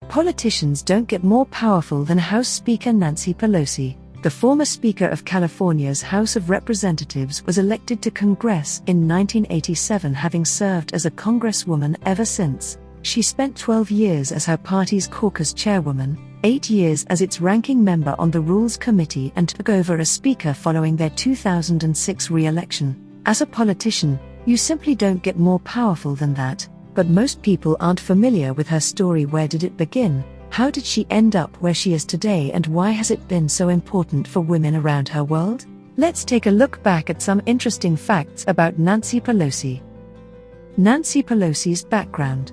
Politicians don't get more powerful than House Speaker Nancy Pelosi. The former Speaker of California's House of Representatives was elected to Congress in 1987, having served as a congresswoman ever since. She spent 12 years as her party's caucus chairwoman, 8 years as its ranking member on the Rules Committee, and took over as Speaker following their 2006 re-election. As a politician, you simply don't get more powerful than that. But most people aren't familiar with her story. Where did it begin? How did she end up where she is today, and why has it been so important for women around her world? Let's take a look back at some interesting facts about Nancy Pelosi. Nancy Pelosi's background.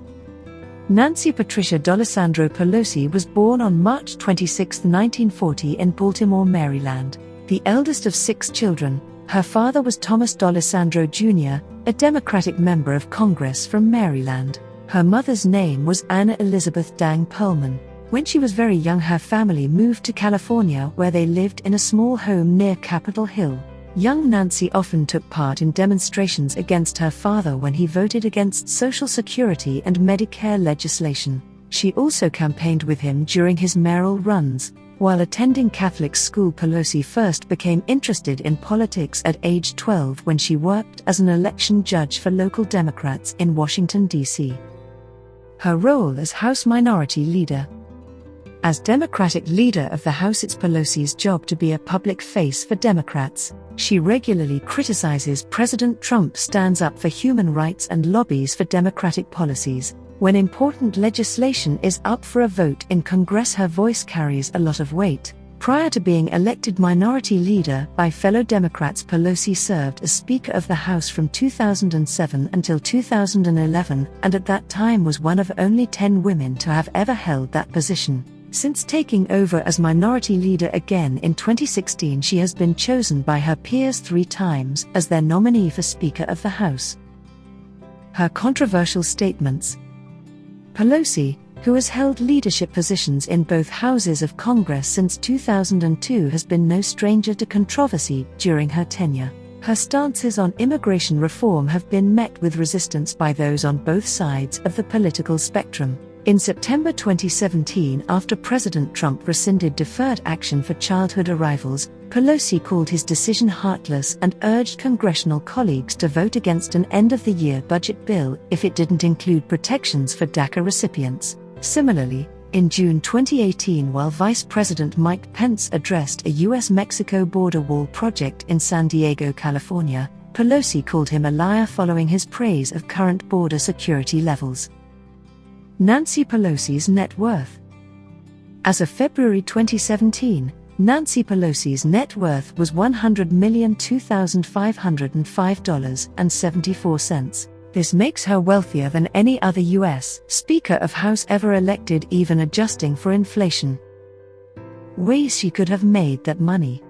Nancy Patricia D'Alessandro Pelosi was born on March 26, 1940 in Baltimore, Maryland. The eldest of 6 children, her father was Thomas D'Alessandro Jr., a Democratic member of Congress from Maryland. Her mother's name was Anna Elizabeth Dang Perlman. When she was very young, her family moved to California, where they lived in a small home near Capitol Hill. Young Nancy often took part in demonstrations against her father when he voted against Social Security and Medicare legislation. She also campaigned with him during his mayoral runs. While attending Catholic school, Pelosi first became interested in politics at age 12 when she worked as an election judge for local Democrats in Washington, D.C. Her role as House Minority Leader. As Democratic leader of the House, it's Pelosi's job to be a public face for Democrats. She regularly criticizes President Trump, stands up for human rights, and lobbies for Democratic policies. When important legislation is up for a vote in Congress, her voice carries a lot of weight. Prior to being elected Minority Leader by fellow Democrats, Pelosi served as Speaker of the House from 2007 until 2011, and at that time was one of only 10 women to have ever held that position. Since taking over as Minority Leader again in 2016, she has been chosen by her peers 3 times as their nominee for Speaker of the House. Her controversial statements. Pelosi, who has held leadership positions in both houses of Congress since 2002, has been no stranger to controversy during her tenure. Her stances on immigration reform have been met with resistance by those on both sides of the political spectrum. In September 2017, after President Trump rescinded deferred action for childhood arrivals, Pelosi called his decision heartless and urged congressional colleagues to vote against an end-of-the-year budget bill if it didn't include protections for DACA recipients. Similarly, in June 2018, while Vice President Mike Pence addressed a U.S.-Mexico border wall project in San Diego, California, Pelosi called him a liar following his praise of current border security levels. Nancy Pelosi's net worth. As of February 2017, Nancy Pelosi's net worth was $102,505.74. This makes her wealthier than any other U.S. Speaker of House ever elected, even adjusting for inflation. Ways she could have made that money.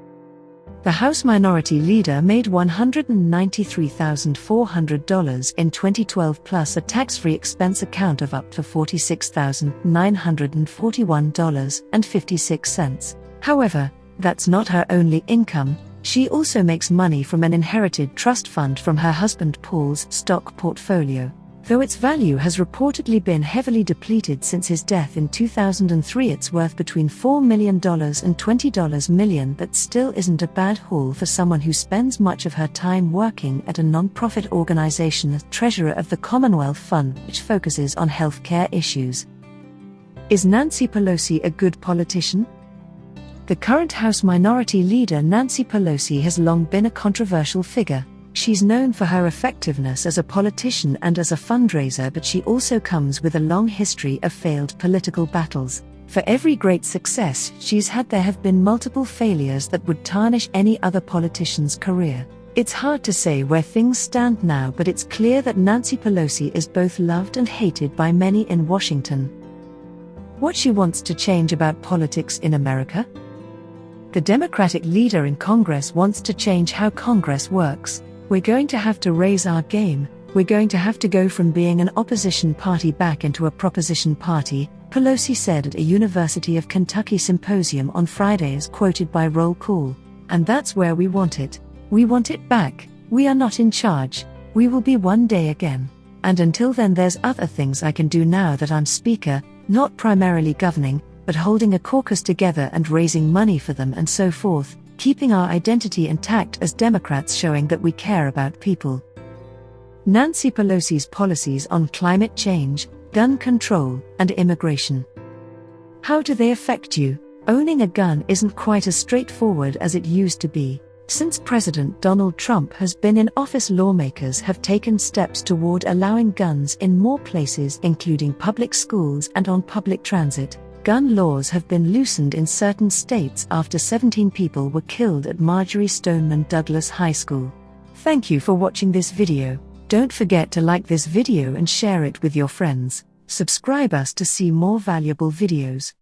The House Minority Leader made $193,400 in 2012, plus a tax-free expense account of up to $46,941.56. However, that's not her only income. She also makes money from an inherited trust fund from her husband Paul's stock portfolio. Though its value has reportedly been heavily depleted since his death in 2003, it's worth between $4 million and $20 million. That still isn't a bad haul for someone who spends much of her time working at a non-profit organization as treasurer of the Commonwealth Fund, which focuses on healthcare issues. Is Nancy Pelosi a good politician? The current House Minority Leader Nancy Pelosi has long been a controversial figure. She's known for her effectiveness as a politician and as a fundraiser, but she also comes with a long history of failed political battles. For every great success she's had, there have been multiple failures that would tarnish any other politician's career. It's hard to say where things stand now, but it's clear that Nancy Pelosi is both loved and hated by many in Washington. What she wants to change about politics in America? The Democratic leader in Congress wants to change how Congress works. We're going to have to raise our game. We're going to have to go from being an opposition party back into a proposition party, Pelosi said at a University of Kentucky symposium on Friday, as quoted by Roll Call. And that's where we want it. We want it back. We are not in charge. We will be one day again. And until then, there's other things I can do now that I'm Speaker. not primarily governing, but holding a caucus together and raising money for them and so forth, keeping our identity intact as Democrats, showing that we care about people. Nancy Pelosi's policies on climate change, gun control, and immigration. How do they affect you? Owning a gun isn't quite as straightforward as it used to be. Since President Donald Trump has been in office, lawmakers have taken steps toward allowing guns in more places, including public schools and on public transit. Gun laws have been loosened in certain states after 17 people were killed at Marjory Stoneman Douglas High School. Thank you for watching this video. Don't forget to like this video and share it with your friends. Subscribe us to see more valuable videos.